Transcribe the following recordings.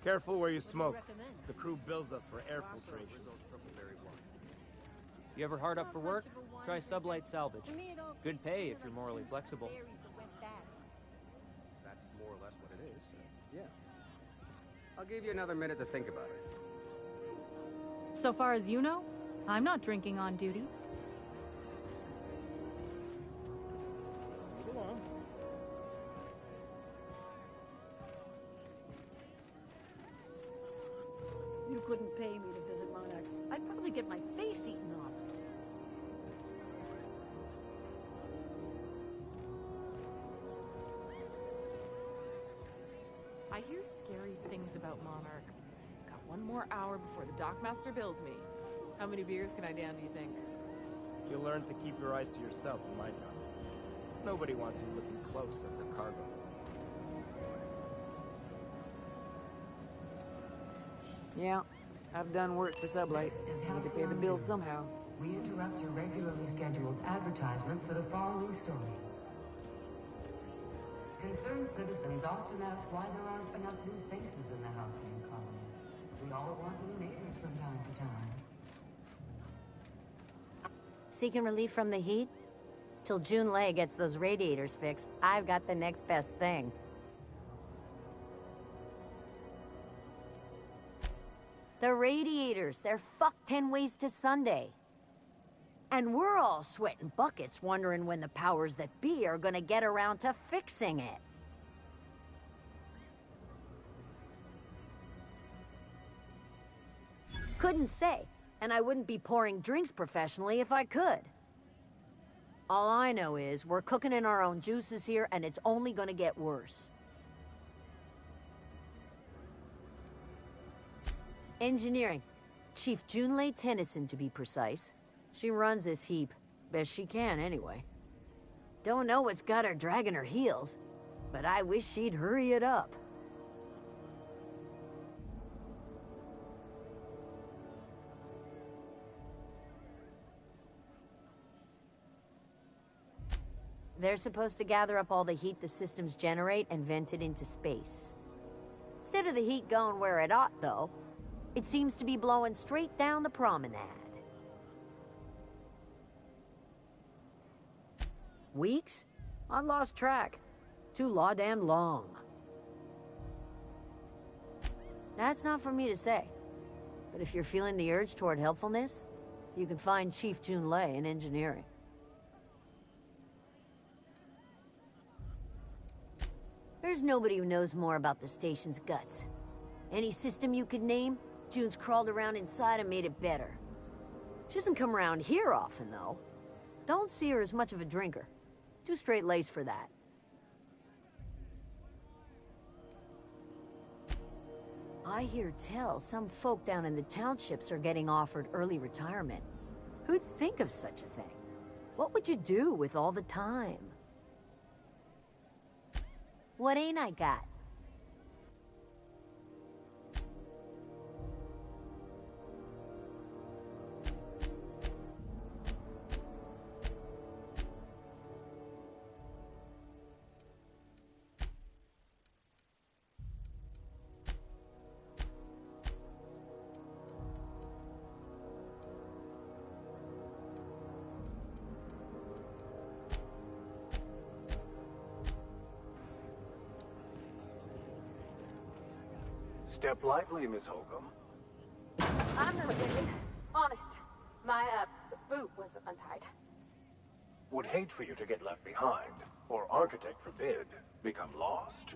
Careful where you smoke. The crew bills us for air filtration. You ever hard up for work? Try Sublight Salvage. Good pay if you're morally flexible. That's more or less what it is. Yeah. I'll give you another minute to think about it. So far as you know, I'm not drinking on duty. Go on. You couldn't pay me to visit Monarch. I'd probably get my face eaten off. I hear scary things about Monarch. Got one more hour before the Dockmaster bills me. How many beers can I down, do you think? You'll learn to keep your eyes to yourself in my job. Nobody wants you looking close at their cargo. Yeah, I've done work for Sublight. Need to pay the bills somehow. We interrupt your regularly scheduled advertisement for the following story. Concerned citizens often ask why there aren't enough new faces in the Halcyon colony. We all want new neighbors from time to time. Seeking relief from the heat? Till Junlei gets those radiators fixed, I've got the next best thing. The radiators, they're fuck 10 ways to Sunday. And we're all sweating buckets wondering when the powers that be are gonna get around to fixing it. Couldn't say, and I wouldn't be pouring drinks professionally if I could. All I know is we're cooking in our own juices here, and it's only gonna get worse. Engineering. Chief Junlei Tennyson, to be precise. She runs this heap. Best she can, anyway. Don't know what's got her dragging her heels, but I wish she'd hurry it up. They're supposed to gather up all the heat the systems generate and vent it into space. Instead of the heat going where it ought, though, it seems to be blowing straight down the promenade. Weeks? I lost track. Too law-damn long. That's not for me to say. But if you're feeling the urge toward helpfulness, you can find Chief Junlei in engineering. There's nobody who knows more about the station's guts. Any system you could name, June's crawled around inside and made it better. She doesn't come around here often, though. Don't see her as much of a drinker. Too straight-laced for that. I hear tell some folk down in the townships are getting offered early retirement. Who'd think of such a thing? What would you do with all the time? What ain't I got? Step lightly, Miss Holcomb. I'm not kidding. Honest. My, boot was untied. Would hate for you to get left behind, or architect forbid, become lost.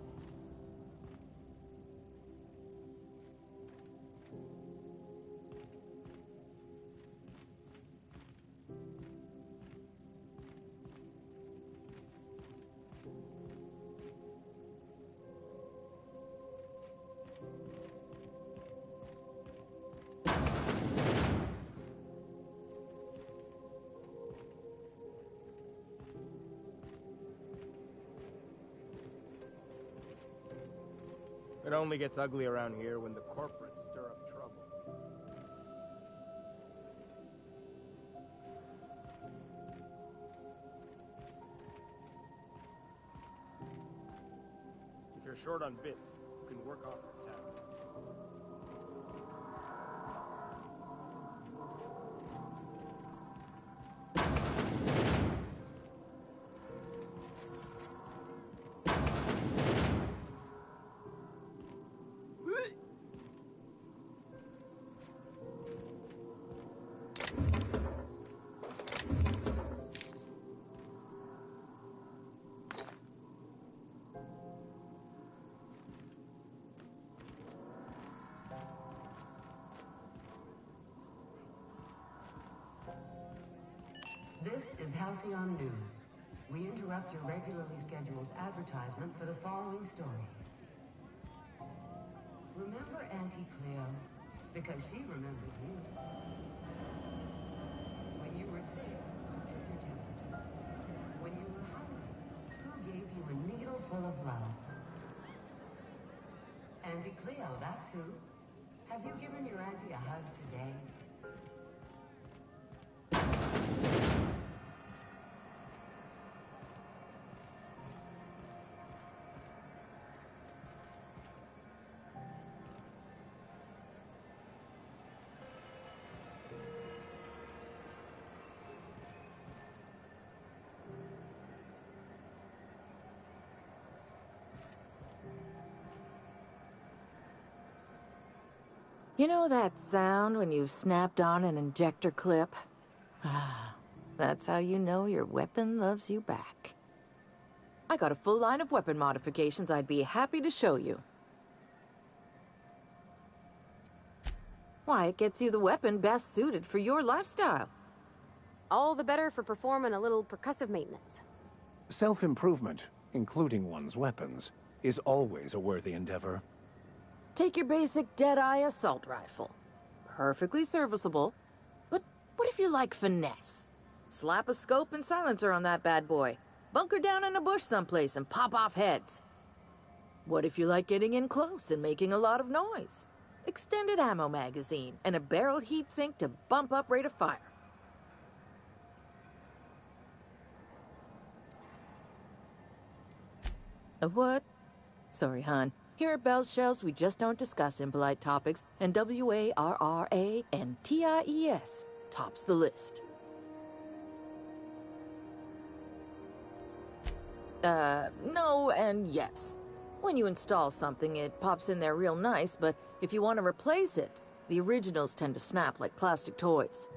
It only gets ugly around here when the corporates stir up trouble. If you're short on bits, you can work off your tab. is Halcyon News. We interrupt your regularly scheduled advertisement for the following story. Remember Auntie Cleo? Because she remembers you. When you were sick, who took your temperature? When you were hungry, who gave you a needle full of love? Auntie Cleo, that's who. Have you given your auntie a hug today? You know that sound when you've snapped on an injector clip? Ah, that's how you know your weapon loves you back. I got a full line of weapon modifications I'd be happy to show you. Why, it gets you the weapon best suited for your lifestyle. All the better for performing a little percussive maintenance. Self-improvement, including one's weapons, is always a worthy endeavor. Take your basic Deadeye assault rifle. Perfectly serviceable. But what if you like finesse? Slap a scope and silencer on that bad boy. Bunker down in a bush someplace and pop off heads. What if you like getting in close and making a lot of noise? Extended ammo magazine and a barrel heatsink to bump up rate of fire. A what? Sorry, hon. Here at Bell's Shells, we just don't discuss impolite topics, and WARRANTIES tops the list. No and yes. When you install something, it pops in there real nice, but if you want to replace it, the originals tend to snap like plastic toys.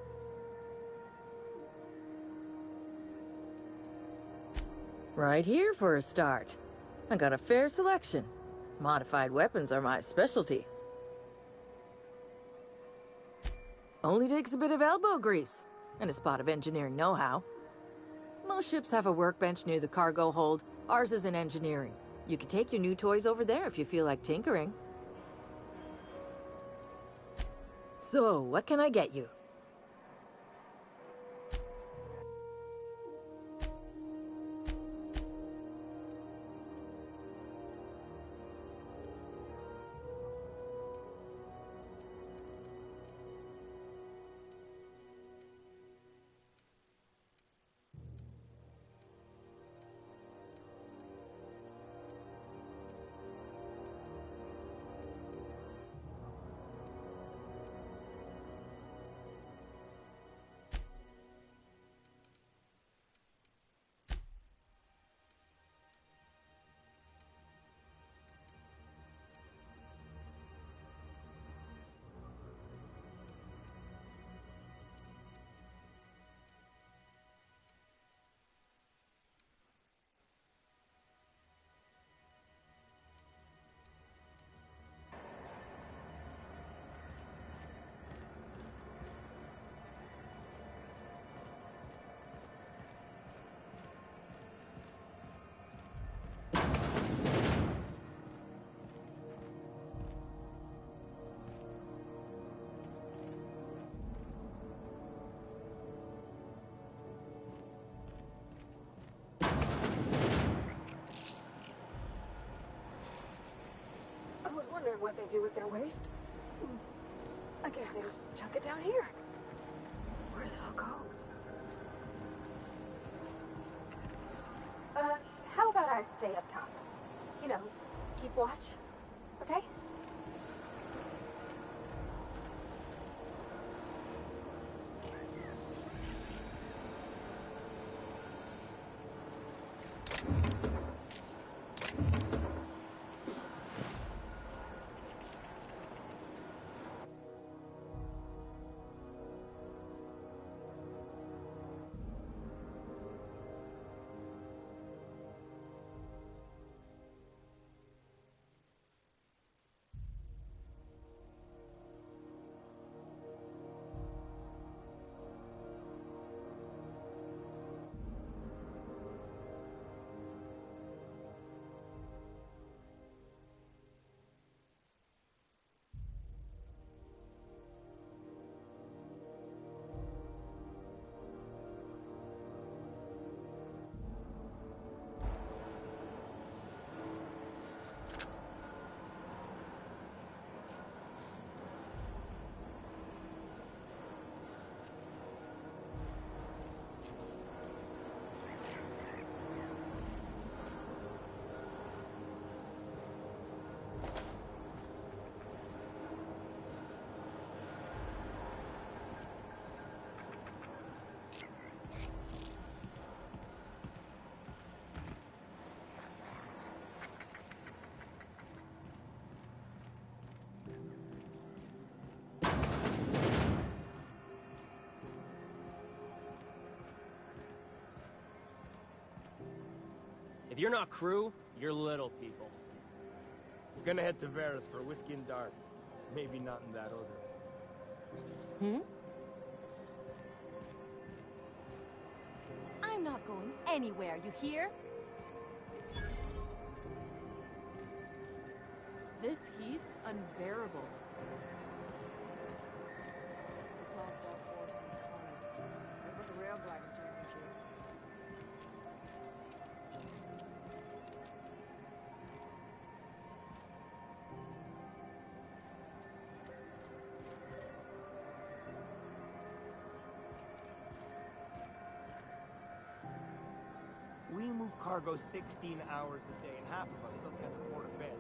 Right here for a start. I got a fair selection. Modified weapons are my specialty. Only takes a bit of elbow grease and a spot of engineering know-how. Most ships have a workbench near the cargo hold. Ours is in engineering. You can take your new toys over there if you feel like tinkering. So, what can I get you? What they do with their waste? I guess they just chuck it down here. Where's it all go? How about I stay up top? You know, keep watch, okay? You're not crew, you're little people. We're gonna head to Varus for whiskey and darts. Maybe not in that order. I'm not going anywhere, you hear? This heat's unbearable. We move cargo 16 hours a day, and half of us still can't afford a bed.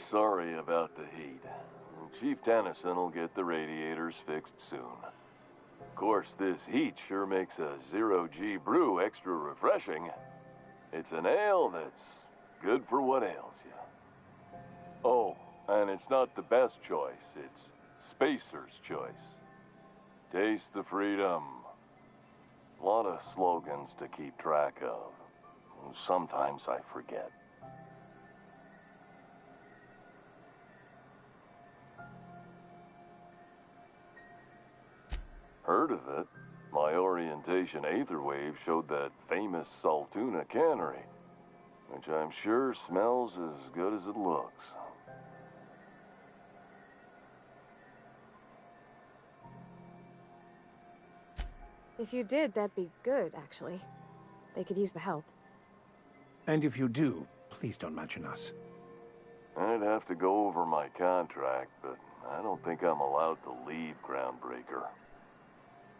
Sorry about the heat. Chief Tennyson will get the radiators fixed soon. Of course, this heat sure makes a zero-G brew extra refreshing. It's an ale that's good for what ails you. Oh, and it's not the best choice, it's Spacer's choice. Taste the freedom. A lot of slogans to keep track of. Sometimes I forget. Heard of it. My orientation Aetherwave showed that famous Saltuna cannery, which I'm sure smells as good as it looks. If you did, that'd be good, actually. They could use the help. And if you do, please don't mention us. I'd have to go over my contract, but I don't think I'm allowed to leave Groundbreaker.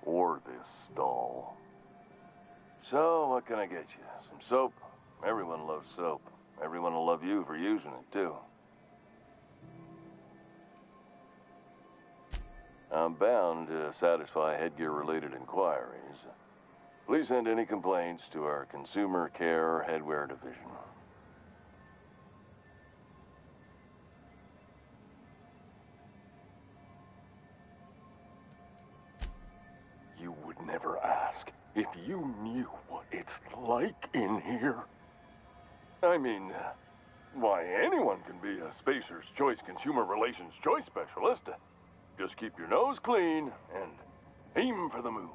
Or this stall. So, what can I get you? Some soap? Everyone loves soap. Everyone will love you for using it, too. I'm bound to satisfy headgear-related inquiries. Please send any complaints to our Consumer Care Headwear Division. You would never ask if you knew what it's like in here. I mean, why, anyone can be a Spacer's Choice Consumer Relations Choice Specialist. Just keep your nose clean and aim for the moon.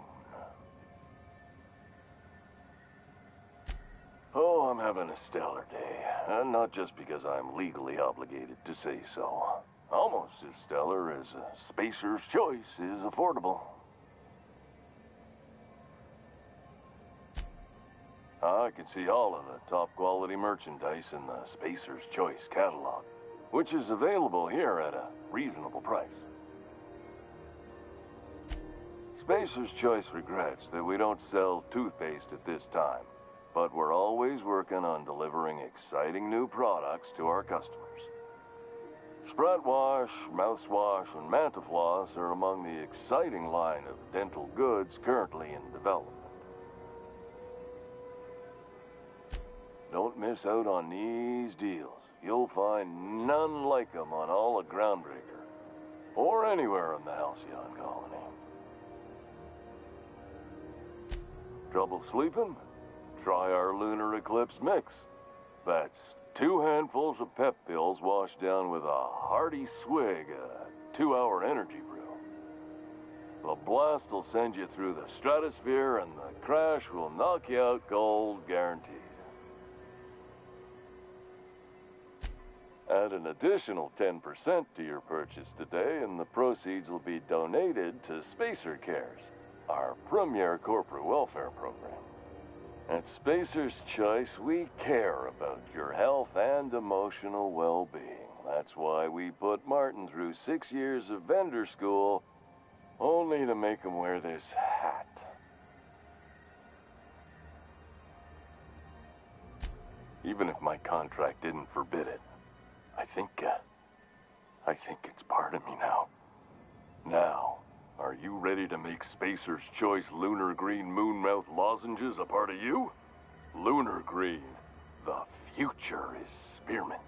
Oh, I'm having a stellar day. And not just because I'm legally obligated to say so. Almost as stellar as a Spacer's Choice is affordable. I can see all of the top quality merchandise in the Spacer's Choice catalog, which is available here at a reasonable price. Spacer's Choice regrets that we don't sell toothpaste at this time, but we're always working on delivering exciting new products to our customers. Sprout Wash, Mouthwash, and Mantafloss are among the exciting line of dental goods currently in development. Don't miss out on these deals. You'll find none like them on all of Groundbreaker, or anywhere in the Halcyon Colony. Trouble sleeping? Try our Lunar Eclipse Mix. That's 2 handfuls of pep pills washed down with a hearty swig of 2-hour energy brew. The blast will send you through the stratosphere, and the crash will knock you out cold, guaranteed. Add an additional 10% to your purchase today, and the proceeds will be donated to Spacer Cares, our premier corporate welfare program. At Spacer's Choice, we care about your health and emotional well-being. That's why we put Martin through 6 years of vendor school, only to make him wear this hat. Even if my contract didn't forbid it, I think it's part of me now. Now, are you ready to make Spacer's Choice Lunar Green Moonmouth lozenges a part of you? Lunar Green, the future is spearmint.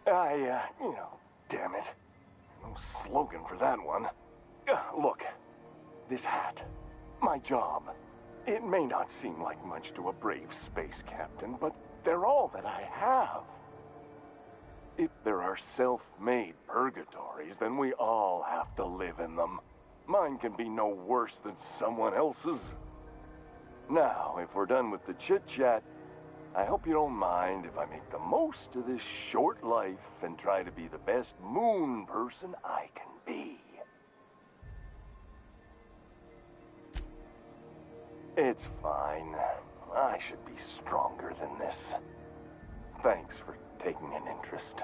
Damn it. No slogan for that one. Look, this hat, my job, it may not seem like much to a brave space captain, but they're all that I have. If there are self-made purgatories, then we all have to live in them. Mine can be no worse than someone else's. Now, if we're done with the chit-chat, I hope you don't mind if I make the most of this short life and try to be the best moon person I can be. It's fine. I should be stronger than this. Thanks for taking an interest.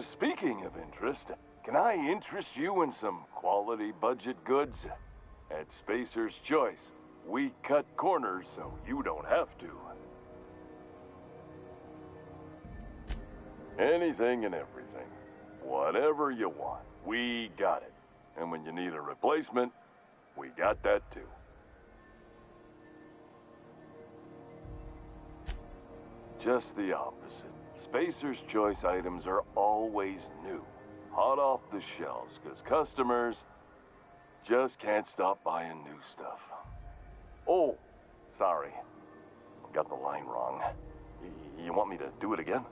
Speaking of interest, can I interest you in some quality budget goods? At Spacer's Choice, we cut corners so you don't have to. Anything and everything. Whatever you want, we got it. And when you need a replacement, we got that too. Just the opposite. Spacer's Choice items are always new, hot off the shelves, because customers just can't stop buying new stuff. Oh, sorry. Got the line wrong. You want me to do it again?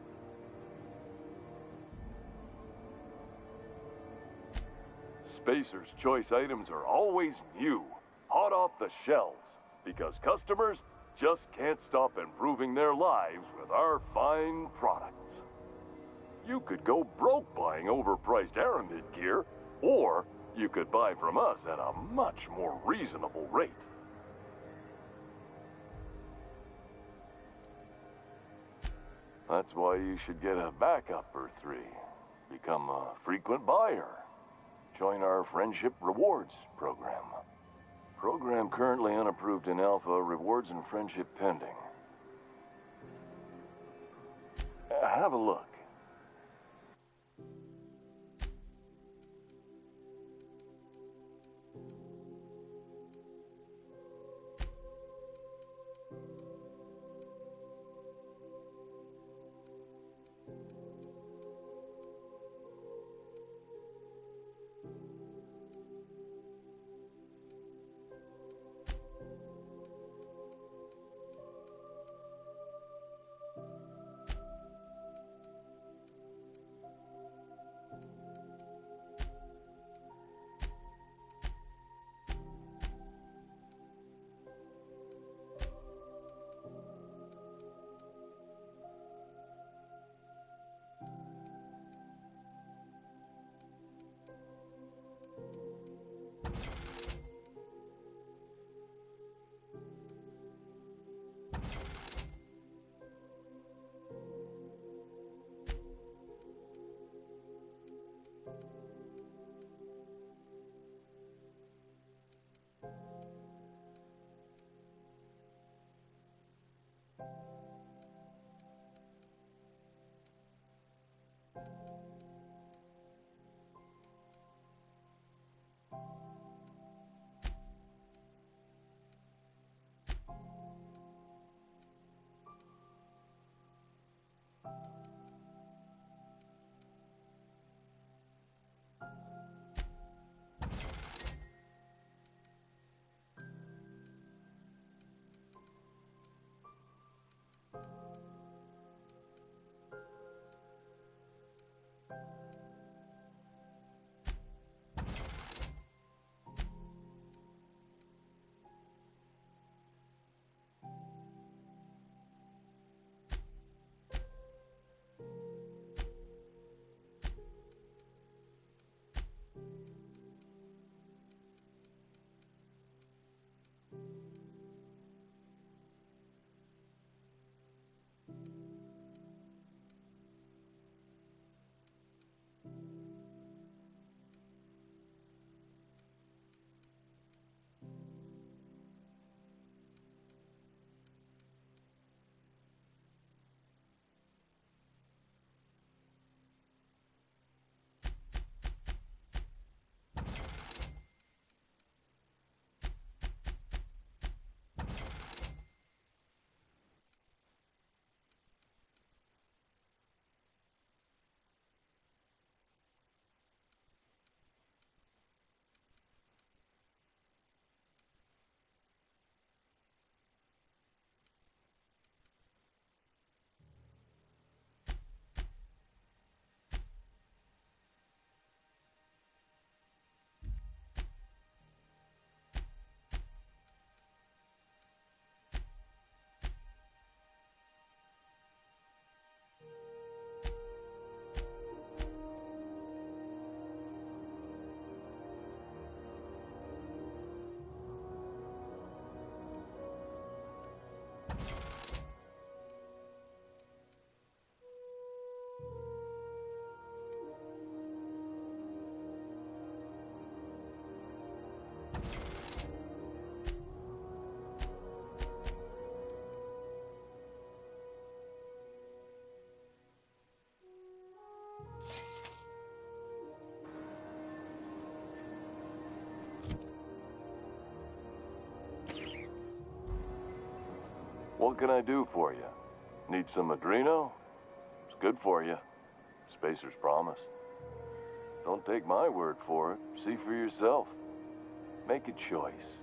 Spacer's Choice items are always new, hot off the shelves, because customers just can't stop improving their lives with our fine products. You could go broke buying overpriced Aramid gear, or you could buy from us at a much more reasonable rate. That's why you should get a backup or 3. Become a frequent buyer. Join our Friendship Rewards program. Program currently unapproved in Alpha, rewards and friendship pending. Have a look. What can I do for you? Need some Adreno? It's good for you. Spacer's promise. Don't take my word for it. See for yourself. Make a choice.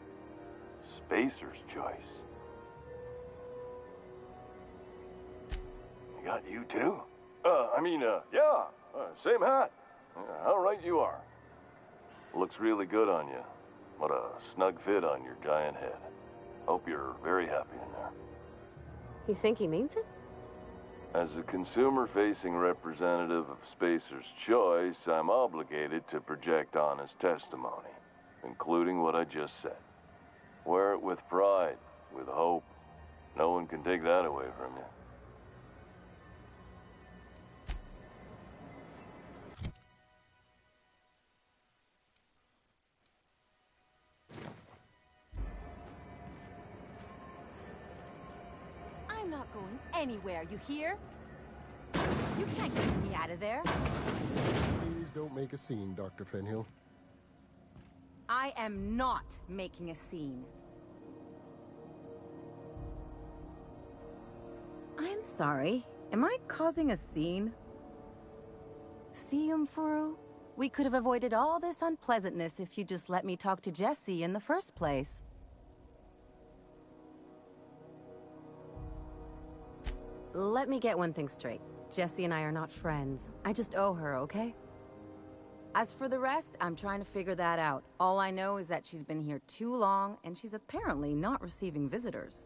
Spacer's choice. You got you too? Yeah. Same hat. How right you are. Looks really good on you. What a snug fit on your giant head. Hope you're very happy in there. You think he means it? As a consumer-facing representative of Spacer's Choice, I'm obligated to project honest testimony, including what I just said. Wear it with pride, with hope. No one can take that away from you. I'm not going anywhere, you hear? You can't get me out of there. Please don't make a scene, Dr. Fenhill. I am not making a scene. I'm sorry. Am I causing a scene? See, Umfuru? We could have avoided all this unpleasantness if you just let me talk to Jesse in the first place. Let me get one thing straight. Jesse and I are not friends. I just owe her, okay? As for the rest, I'm trying to figure that out. All I know is that she's been here too long, and she's apparently not receiving visitors.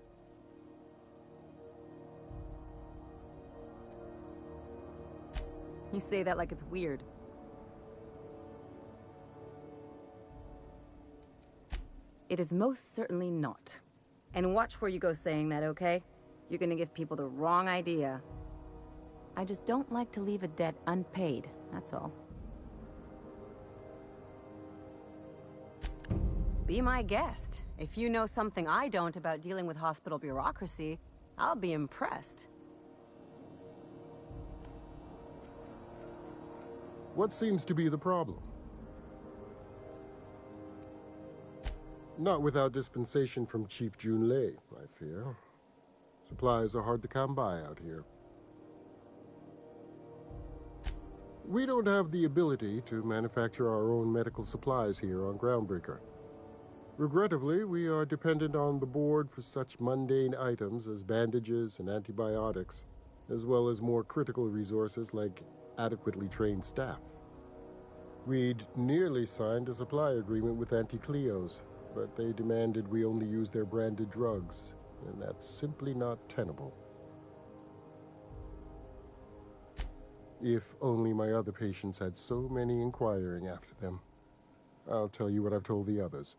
You say that like it's weird. It is most certainly not. And watch where you go saying that, okay? You're gonna give people the wrong idea. I just don't like to leave a debt unpaid, that's all. Be my guest. If you know something I don't about dealing with hospital bureaucracy, I'll be impressed. What seems to be the problem? Not without dispensation from Chief Junlei, I fear. Supplies are hard to come by out here. We don't have the ability to manufacture our own medical supplies here on Groundbreaker. Regrettably, we are dependent on the board for such mundane items as bandages and antibiotics, as well as more critical resources like adequately trained staff. We'd nearly signed a supply agreement with Anti-Cleos, but they demanded we only use their branded drugs, and that's simply not tenable. If only my other patients had so many inquiring after them. I'll tell you what I've told the others.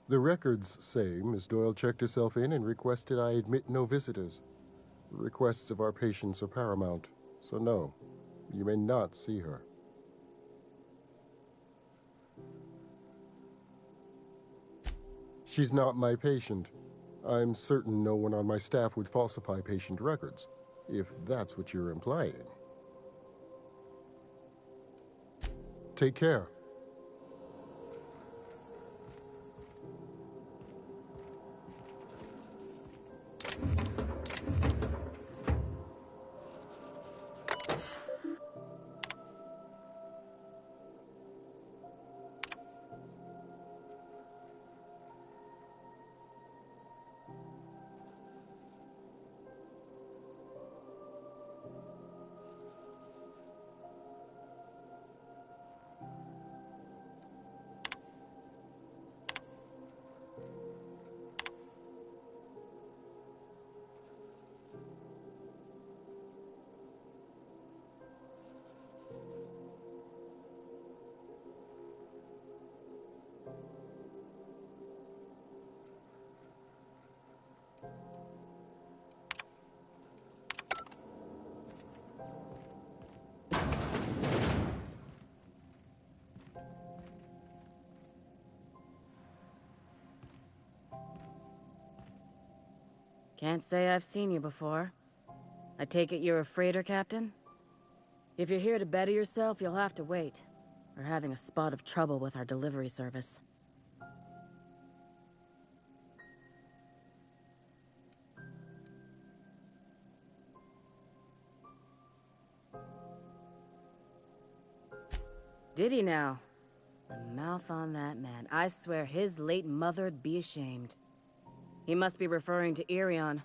The records say Miss Doyle checked herself in and requested I admit no visitors. The requests of our patients are paramount, so no, you may not see her. She's not my patient. I'm certain no one on my staff would falsify patient records, if that's what you're implying. Take care. Can't say I've seen you before. I take it you're a freighter captain? If you're here to better yourself, you'll have to wait. We're having a spot of trouble with our delivery service. Did he now? The mouth on that man. I swear his late mother'd be ashamed. He must be referring to Irion.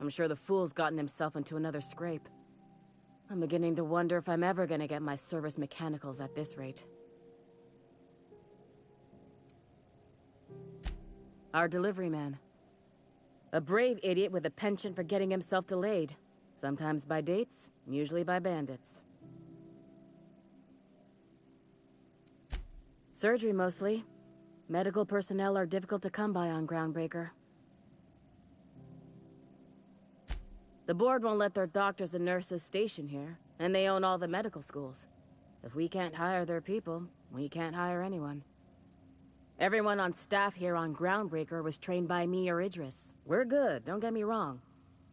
I'm sure the fool's gotten himself into another scrape. I'm beginning to wonder if I'm ever gonna get my service mechanicals at this rate. Our delivery man. A brave idiot with a penchant for getting himself delayed. Sometimes by dates, usually by bandits. Surgery, mostly. Medical personnel are difficult to come by on Groundbreaker. The board won't let their doctors and nurses station here, and they own all the medical schools. If we can't hire their people, we can't hire anyone. Everyone on staff here on Groundbreaker was trained by me or Idris. We're good, don't get me wrong.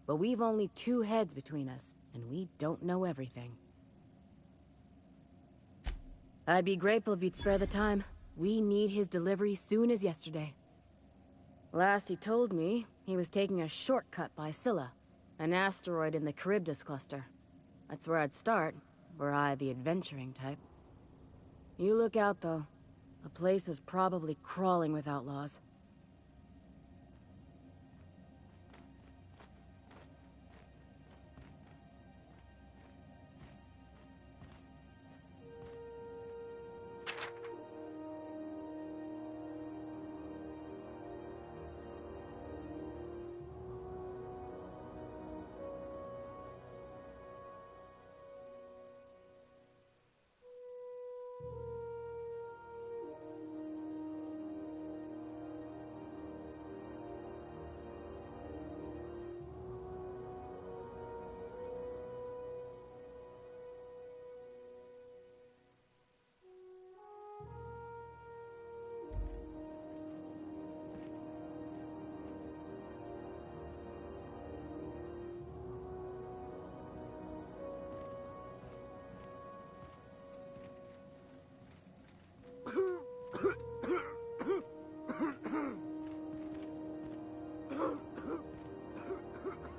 But we've only 2 heads between us, and we don't know everything. I'd be grateful if you'd spare the time. We need his delivery soon as yesterday. Last he told me, he was taking a shortcut by Scylla, an asteroid in the Charybdis cluster. That's where I'd start, were I the adventuring type. You look out, though. The place is probably crawling with outlaws.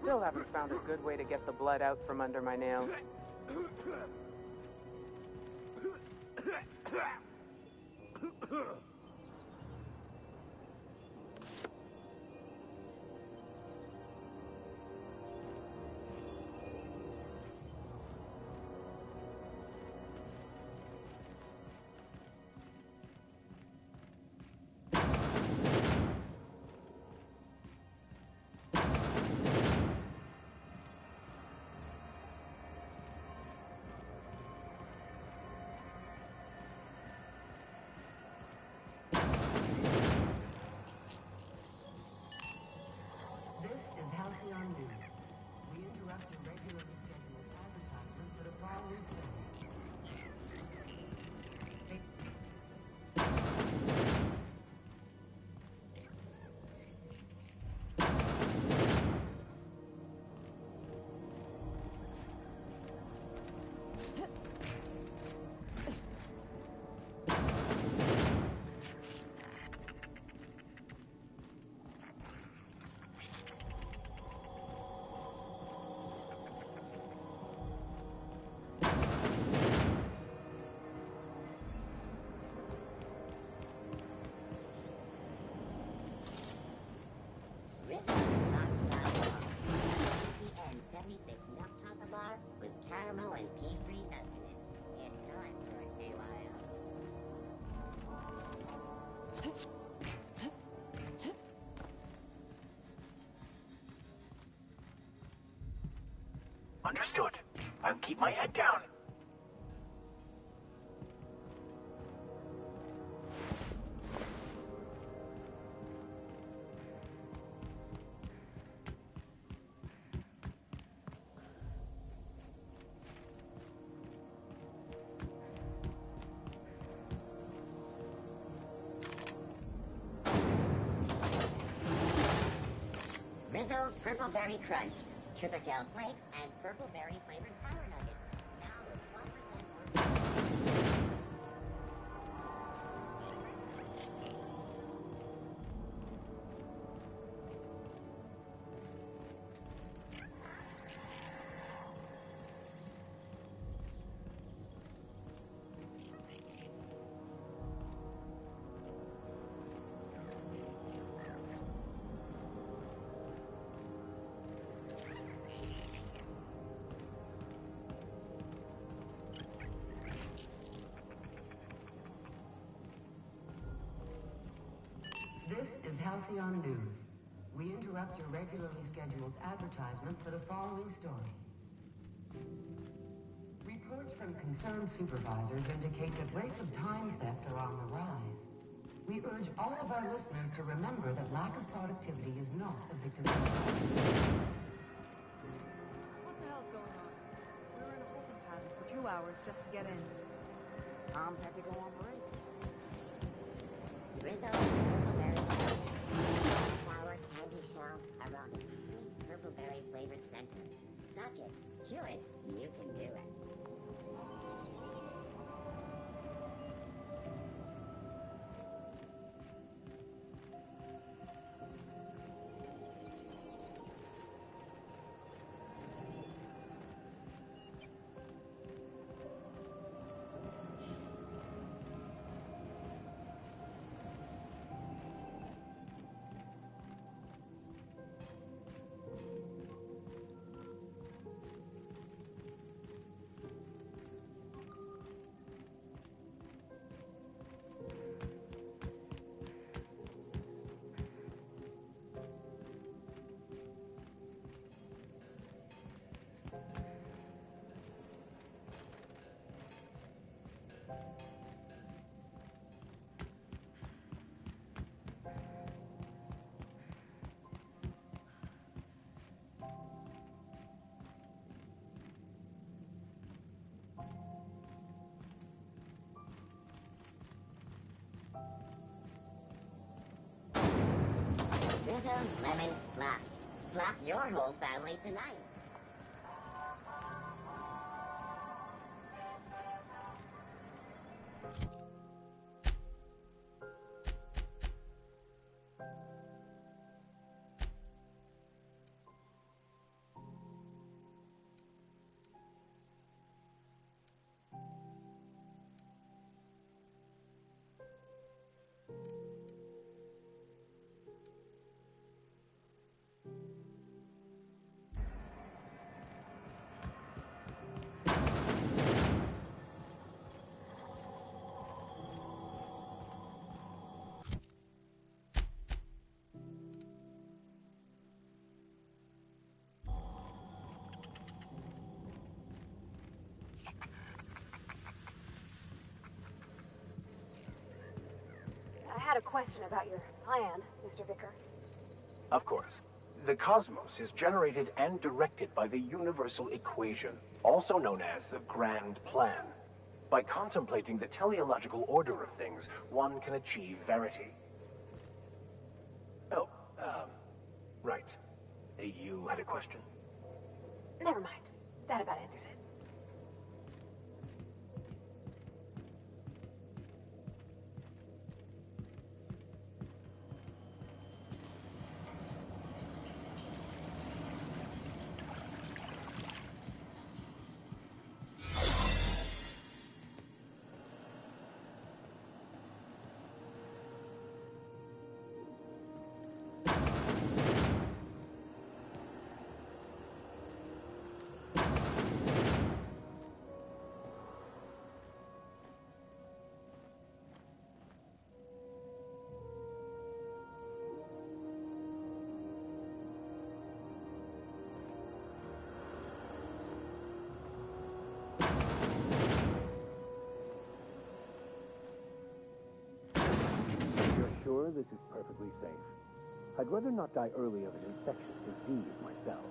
Still haven't found a good way to get the blood out from under my nails. We interrupt your regularly scheduled advertisement for the following with caramel and pea-free nuts in it. It's time for a KYO. Understood. I'll keep my head down. Rizzo's Purple Berry Crunch, Sugar Gel Flakes, and Purple Berry flavored Power Nuggets. Now with 1% more. This is Halcyon News. We interrupt your regularly scheduled advertisement for the following story. Reports from concerned supervisors indicate that rates of time theft are on the rise. We urge all of our listeners to remember that lack of productivity is not a victim of What the hell's going on? We were in a holding pattern for 2 hours just to get in. Moms had to go on break. Rizzo, purple berry flower candy shell around a sweet purple berry flavored center. Suck it, chew it, you can do it. Rizzo's Lemon Slap. Slap your whole family tonight. I had a question about your plan, Mr. Vicker. Of course. The cosmos is generated and directed by the universal equation, also known as the Grand Plan. By contemplating the teleological order of things, one can achieve verity. Oh, right. You had a question? Never mind. That about answers it. Sure this is perfectly safe. I'd rather not die early of an infectious disease myself.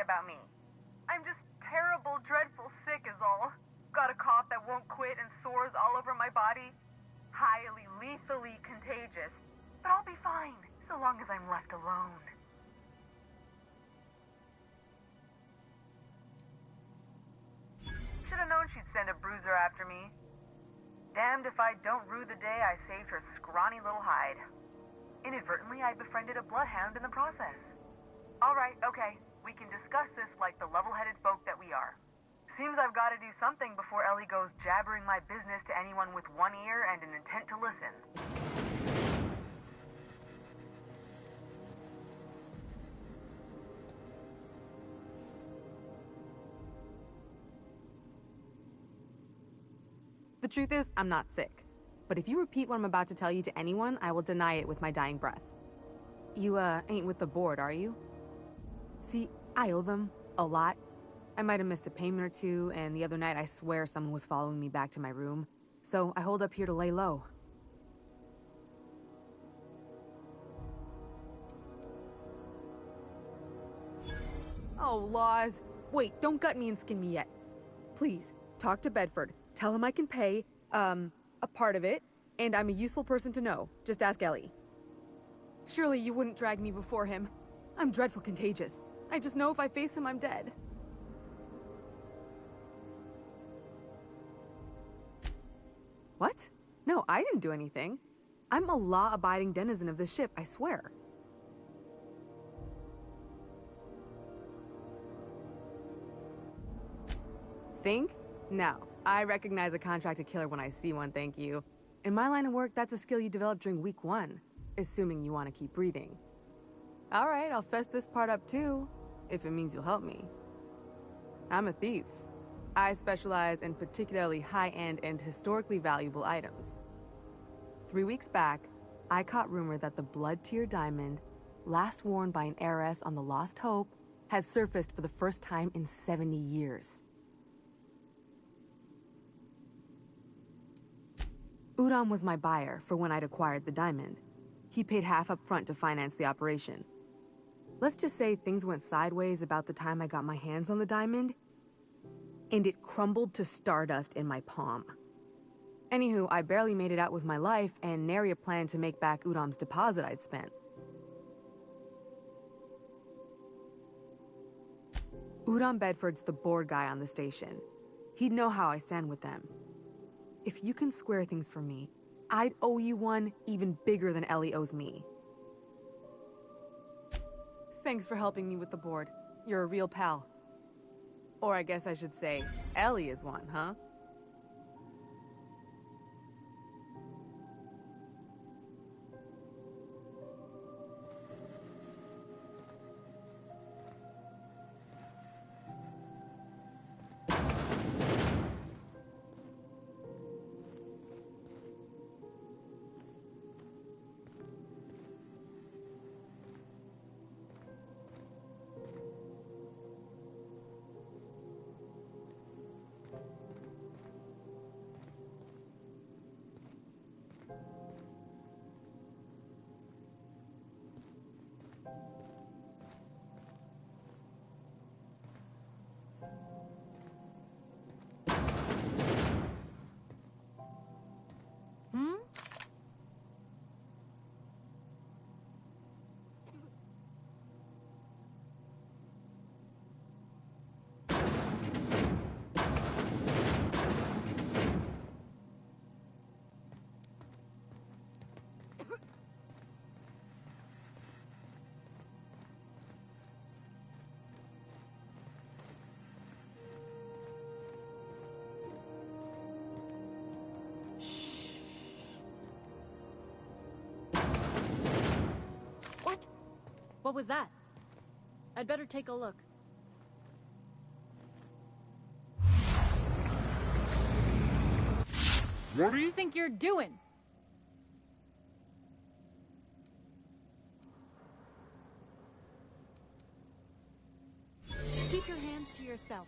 about me. I'm just terrible, dreadful sick is all. Got a cough that won't quit and sores all over my body. Highly, lethally contagious. But I'll be fine, so long as I'm left alone. Should've known she'd send a bruiser after me. Damned if I don't rue the day I saved her scrawny little hide. Inadvertently, I befriended a bloodhound in the process. Alright, okay. We can discuss this like the level-headed folk that we are. Seems I've got to do something before Ellie goes jabbering my business to anyone with one ear and an intent to listen. The truth is, I'm not sick. But if you repeat what I'm about to tell you to anyone, I will deny it with my dying breath. You, ain't with the board, are you? See, I owe them a lot. I might have missed a payment or two, and the other night I swear someone was following me back to my room. So I hold up here to lay low. Oh, laws. Wait, don't gut me and skin me yet. Please, talk to Bedford. Tell him I can pay, a part of it, and I'm a useful person to know. Just ask Ellie. Surely you wouldn't drag me before him. I'm dreadful contagious. I just know if I face him, I'm dead. What? No, I didn't do anything. I'm a law-abiding denizen of this ship, I swear. Think? No. I recognize a contracted killer when I see one, thank you. In my line of work, that's a skill you develop during week 1, assuming you want to keep breathing. Alright, I'll fess this part up too, if it means you'll help me. I'm a thief. I specialize in particularly high-end and historically valuable items. 3 weeks back, I caught rumor that the blood-tier diamond, last worn by an heiress on the Lost Hope, had surfaced for the first time in 70 years. Udom was my buyer for when I'd acquired the diamond. He paid half up front to finance the operation. Let's just say things went sideways about the time I got my hands on the diamond, and it crumbled to stardust in my palm. Anywho, I barely made it out with my life, and nary a plan to make back Udom's deposit I'd spent. Udom Bedford's the board guy on the station. He'd know how I stand with them. If you can square things for me, I'd owe you one even bigger than Ellie owes me. Thanks for helping me with the board. You're a real pal. Or I guess I should say, Ellie is one, huh? What was that? I'd better take a look. What do you think you're doing? Keep your hands to yourself.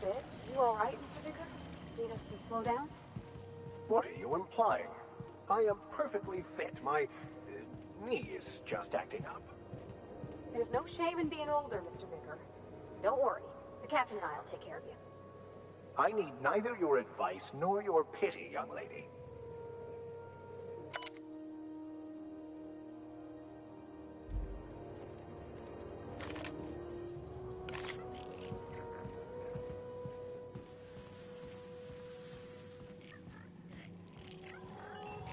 bit. You all right, Mr. Vicker? Need us to slow down? What are you implying? I am perfectly fit. My knee is just acting up. There's no shame in being older, Mr. Vicker. Don't worry. The captain and I will take care of you. I need neither your advice nor your pity, young lady.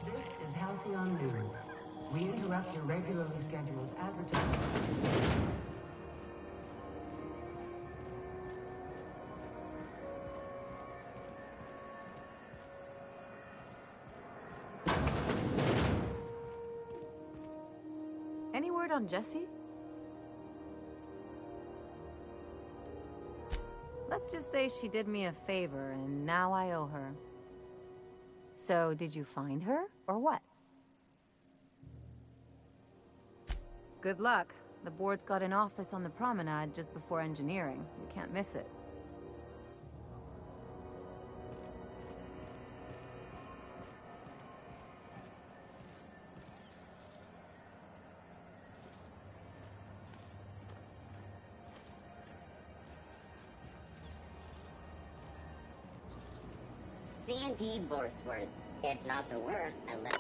This is Halcyon News. We interrupt your regularly scheduled advertising. Any word on Jessie? Let's just say she did me a favor, and now I owe her. So, did you find her, or what? Good luck. The board's got an office on the promenade just before engineering. You can't miss it. C&P Borsworth. It's not the worst unless...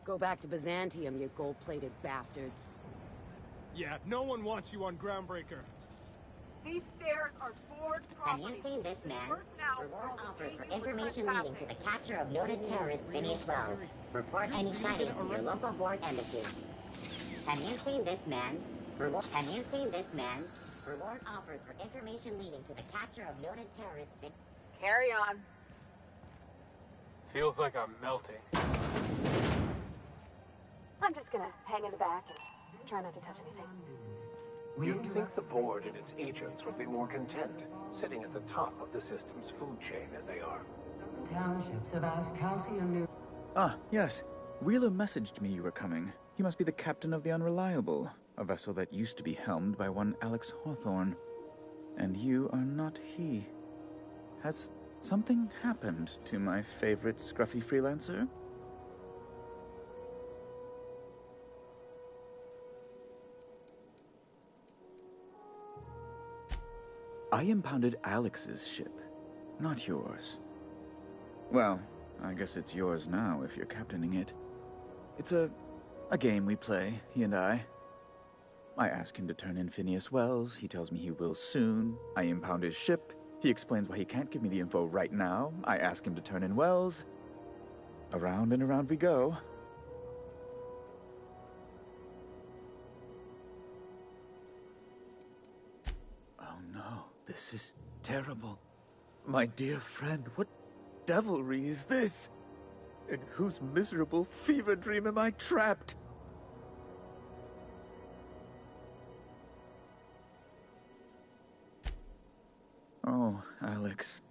Go back to Byzantium, you gold-plated bastards. Yeah, no one wants you on Groundbreaker. These stairs are board Have property. you seen this man? Now, Reward offers for information leading to the capture of noted terrorist Phineas Wells. Report any sightings to your local board embassy. Have you seen this man? Have you seen this man? Reward offered for information leading to the capture of noted terrorist carry on. Feels like I'm melting. I'm just gonna hang in the back and try not to touch anything. You'd think the board and its agents would be more content, sitting at the top of the system's food chain as they are. Townships have asked Calcium News. Ah, yes. Wheeler messaged me you were coming. He must be the captain of the Unreliable, a vessel that used to be helmed by one Alex Hawthorne. And you are not he. Has something happened to my favorite scruffy freelancer? I impounded Alex's ship, not yours. Well, I guess it's yours now if you're captaining it. It's a game we play, he and I. I ask him to turn in Phineas Wells, he tells me he will soon. I impound his ship, he explains why he can't give me the info right now. I ask him to turn in Wells. Around and around we go. Oh no, this is terrible. My dear friend, what devilry is this? In whose miserable fever dream am I trapped? Oh, Alex.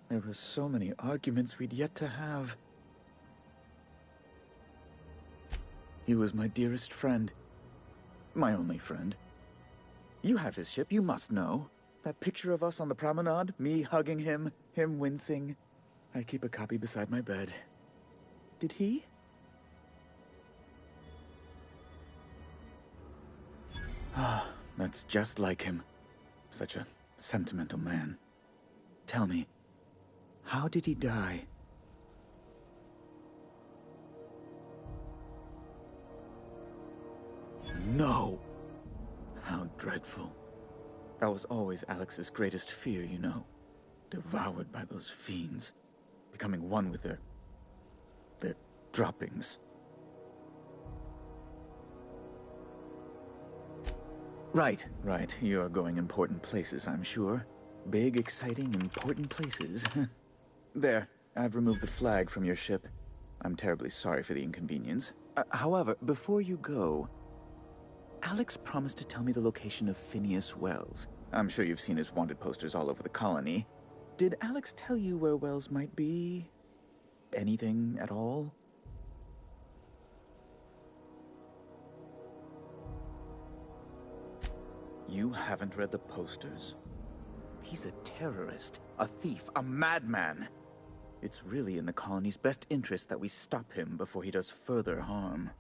There were so many arguments we'd yet to have. He was my dearest friend. My only friend. You have his ship, you must know. That picture of us on the promenade, me hugging him, him wincing. I keep a copy beside my bed. Did he? Ah, that's just like him. Such a sentimental man. Tell me, how did he die? No! How dreadful. That was always Alex's greatest fear, you know. Devoured by those fiends. Becoming one with their droppings. Right. You're going important places, I'm sure. Big, exciting, important places. There, I've removed the flag from your ship. I'm terribly sorry for the inconvenience. However, before you go, Alex promised to tell me the location of Phineas Wells. I'm sure you've seen his wanted posters all over the colony. Did Alex tell you where Wells might be? Anything at all? You haven't read the posters? He's a terrorist, a thief, a madman. It's really in the colony's best interest that we stop him before he does further harm.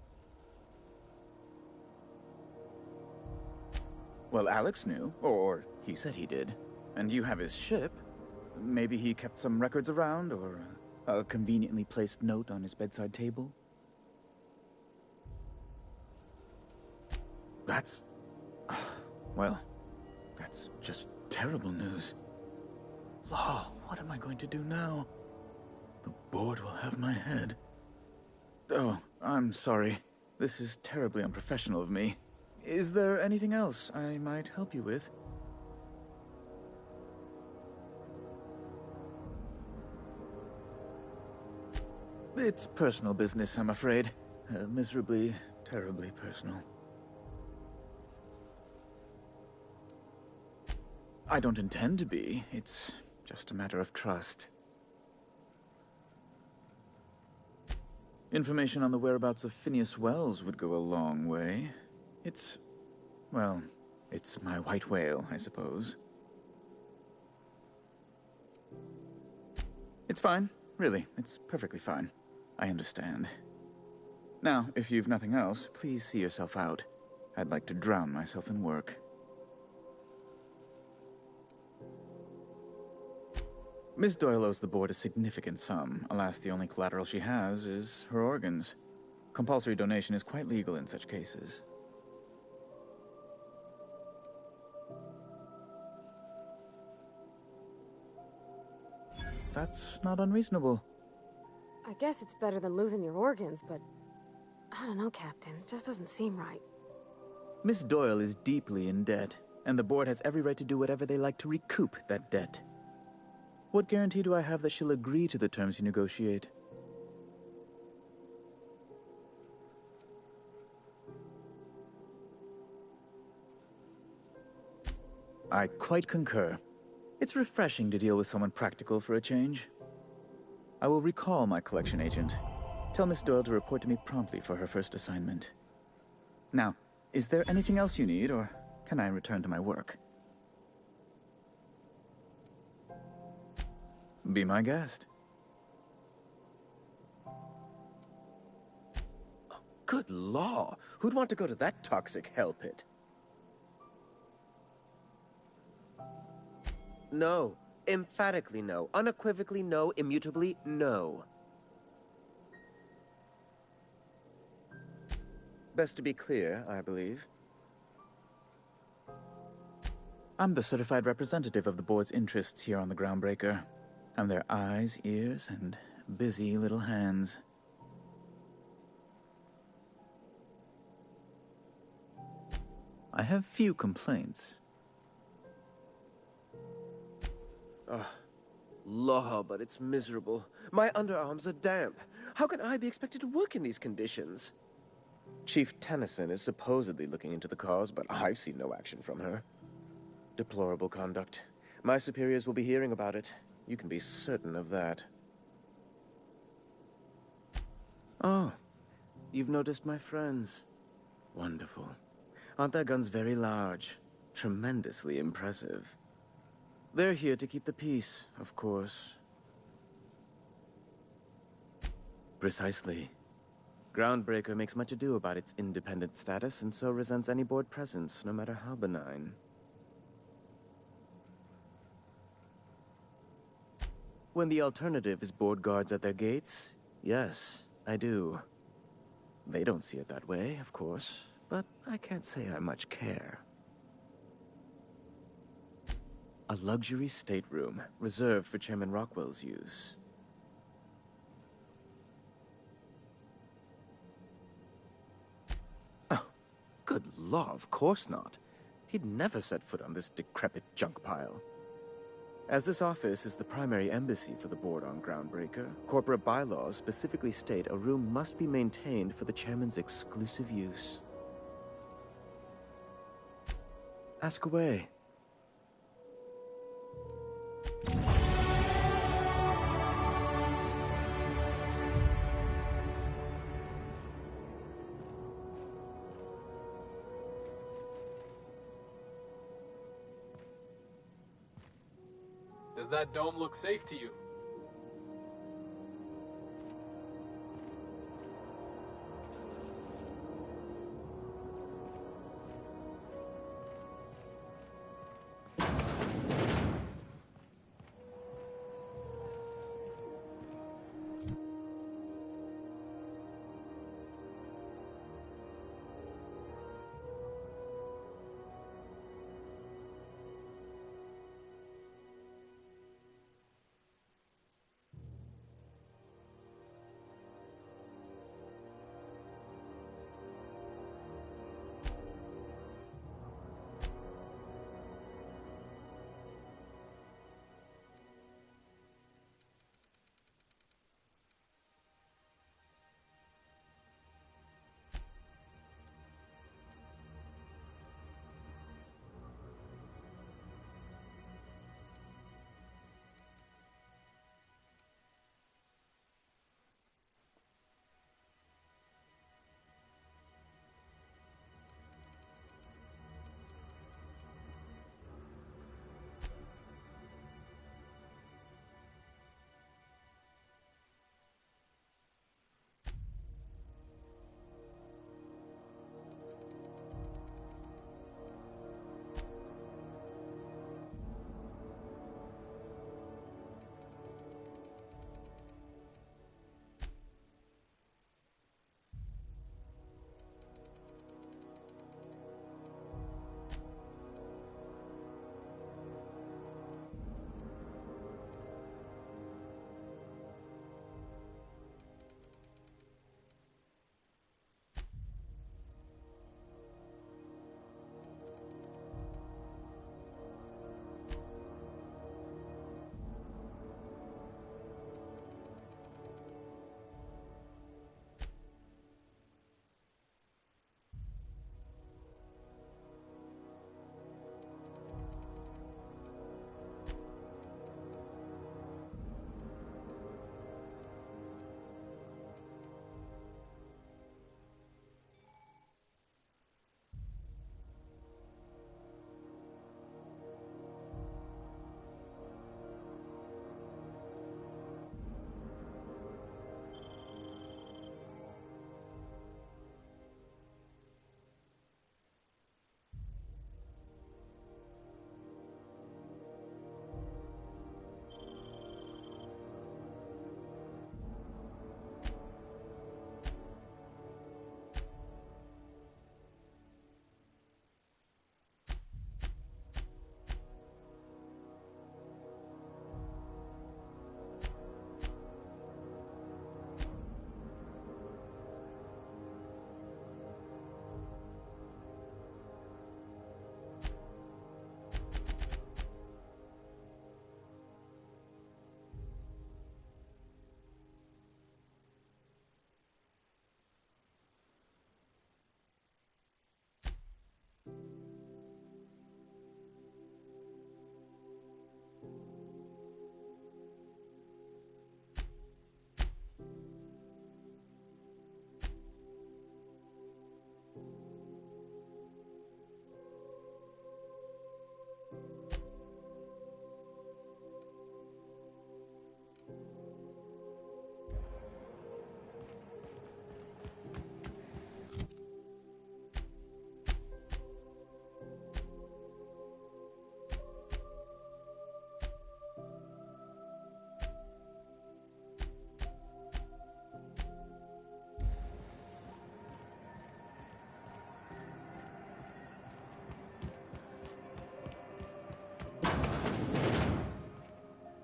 Well, Alex knew, or he said he did. And you have his ship. Maybe he kept some records around, or a conveniently placed note on his bedside table? That's... well, that's just terrible news. Law, what am I going to do now? The board will have my head. Oh, I'm sorry. This is terribly unprofessional of me. Is there anything else I might help you with? It's personal business, I'm afraid. Miserably, terribly personal. I don't intend to be. It's just a matter of trust. Information on the whereabouts of Phineas Wells would go a long way. It's... well, it's my white whale, I suppose. It's fine. Really, it's perfectly fine. I understand. Now, if you've nothing else, please see yourself out. I'd like to drown myself in work. Miss Doyle owes the board a significant sum. Alas, the only collateral she has is her organs. Compulsory donation is quite legal in such cases. That's not unreasonable. I guess it's better than losing your organs, but I don't know, Captain. It just doesn't seem right. Miss Doyle is deeply in debt, and the board has every right to do whatever they like to recoup that debt. What guarantee do I have that she'll agree to the terms you negotiate? I quite concur. It's refreshing to deal with someone practical for a change. I will recall my collection agent. Tell Miss Doyle to report to me promptly for her first assignment. Now, is there anything else you need, or can I return to my work? Be my guest. Good law! Who'd want to go to that toxic hell pit? No. Emphatically no. Unequivocally no. Immutably no. Best to be clear, I believe. I'm the certified representative of the board's interests here on the Groundbreaker. I'm their eyes, ears, and busy little hands. I have few complaints. Ugh. Law, but it's miserable. My underarms are damp. How can I be expected to work in these conditions? Chief Tennyson is supposedly looking into the cause, but I've seen no action from her. Deplorable conduct. My superiors will be hearing about it. You can be certain of that. Oh, you've noticed my friends. Wonderful. Aren't their guns very large? Tremendously impressive. They're here to keep the peace, of course. Precisely. Groundbreaker makes much ado about its independent status, and so resents any board presence, no matter how benign. When the alternative is board guards at their gates, yes, I do. They don't see it that way, of course, but I can't say I much care. A luxury stateroom, reserved for Chairman Rockwell's use. Oh, good law, of course not. He'd never set foot on this decrepit junk pile. As this office is the primary embassy for the board on Groundbreaker, corporate bylaws specifically state a room must be maintained for the chairman's exclusive use. Ask away. Does that dome look safe to you?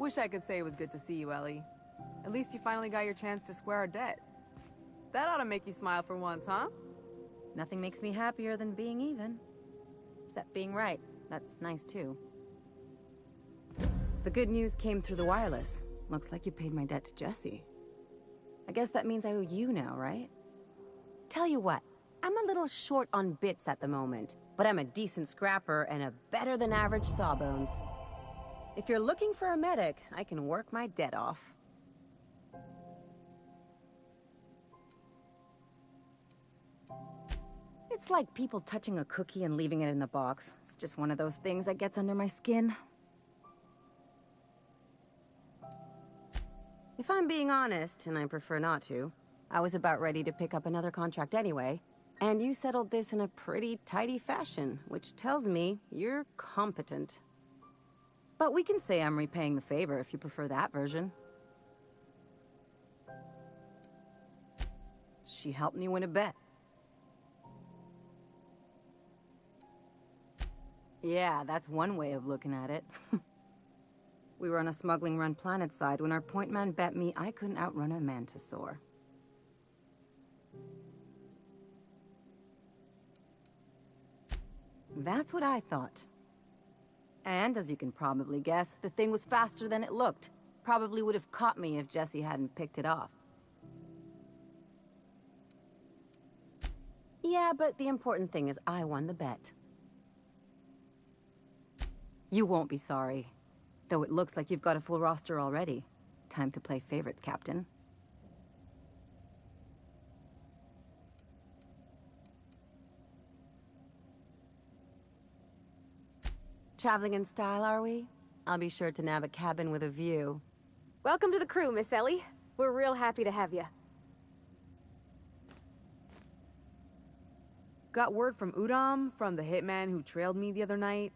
Wish I could say it was good to see you, Ellie. At least you finally got your chance to square our debt. That ought to make you smile for once, huh? Nothing makes me happier than being even. Except being right. That's nice, too. The good news came through the wireless. Looks like you paid my debt to Jesse. I guess that means I owe you now, right? Tell you what, I'm a little short on bits at the moment, but I'm a decent scrapper and a better-than-average sawbones. If you're looking for a medic, I can work my debt off. It's like people touching a cookie and leaving it in the box. It's just one of those things that gets under my skin. If I'm being honest, and I prefer not to, I was about ready to pick up another contract anyway, and you settled this in a pretty tidy fashion, which tells me you're competent. But we can say I'm repaying the favor if you prefer that version. She helped me win a bet. Yeah, that's one way of looking at it. We were on a smuggling run planetside when our point man bet me I couldn't outrun a mantisaur. That's what I thought. And as you can probably guess, the thing was faster than it looked. Probably would have caught me if Jesse hadn't picked it off. Yeah, but the important thing is I won the bet. You won't be sorry. Though it looks like you've got a full roster already. Time to play favorites, Captain. Traveling in style, are we? I'll be sure to nab a cabin with a view. Welcome to the crew, Miss Ellie. We're real happy to have you. Got word from Udom, from the hitman who trailed me the other night.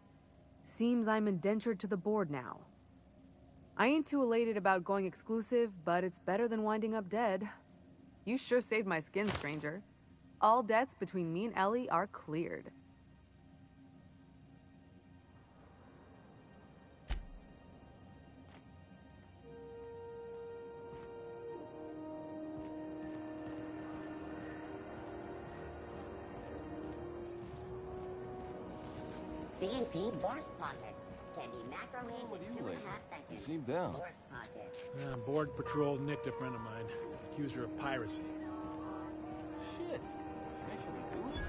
Seems I'm indentured to the board now. I ain't too elated about going exclusive, but it's better than winding up dead. You sure saved my skin, stranger. All debts between me and Ellie are cleared. CNP Force Pocket. Can be macromed in 2.5 seconds. You seem down. Force Pocket. Borg Patrol nicked a friend of mine. Accused her of piracy. Shit. She actually do it?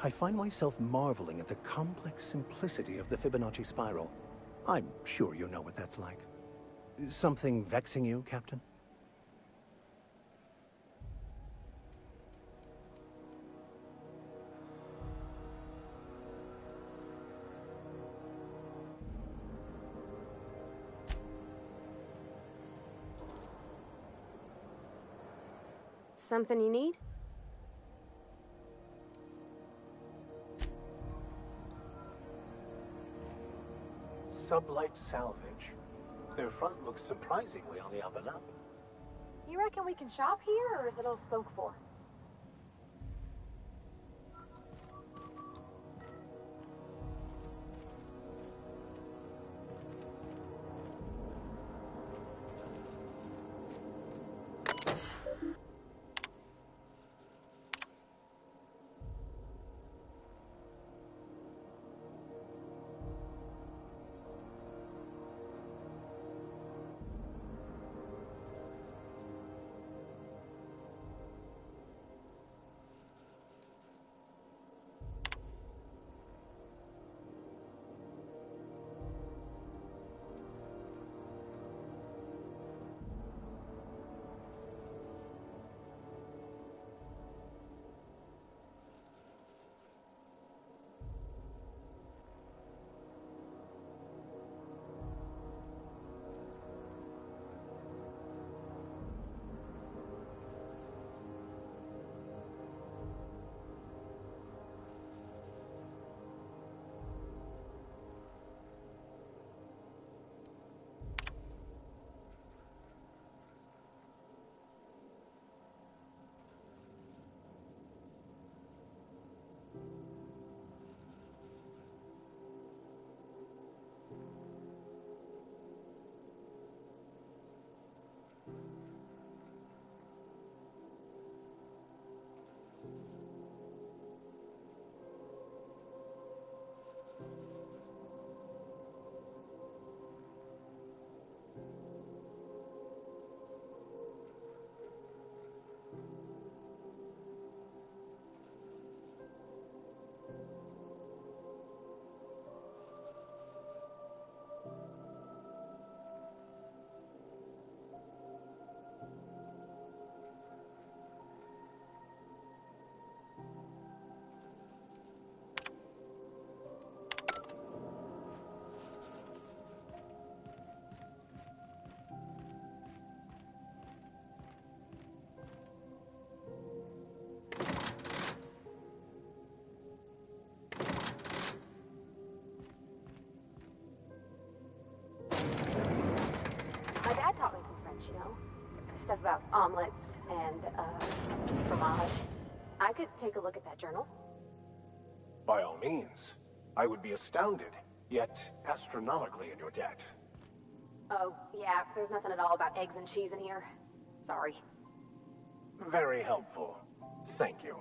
I find myself marveling at the complex simplicity of the Fibonacci spiral. I'm sure you know what that's like. Something vexing you, Captain? Something you need? Sublight Salvage. Their front looks surprisingly on the up and up. You reckon we can shop here, or is it all spoke for? My dad taught me some French, you know? Stuff about omelets and, fromage. I could take a look at that journal. By all means. I would be astounded, yet astronomically in your debt. Oh, yeah, there's nothing at all about eggs and cheese in here. Sorry. Very helpful. Thank you.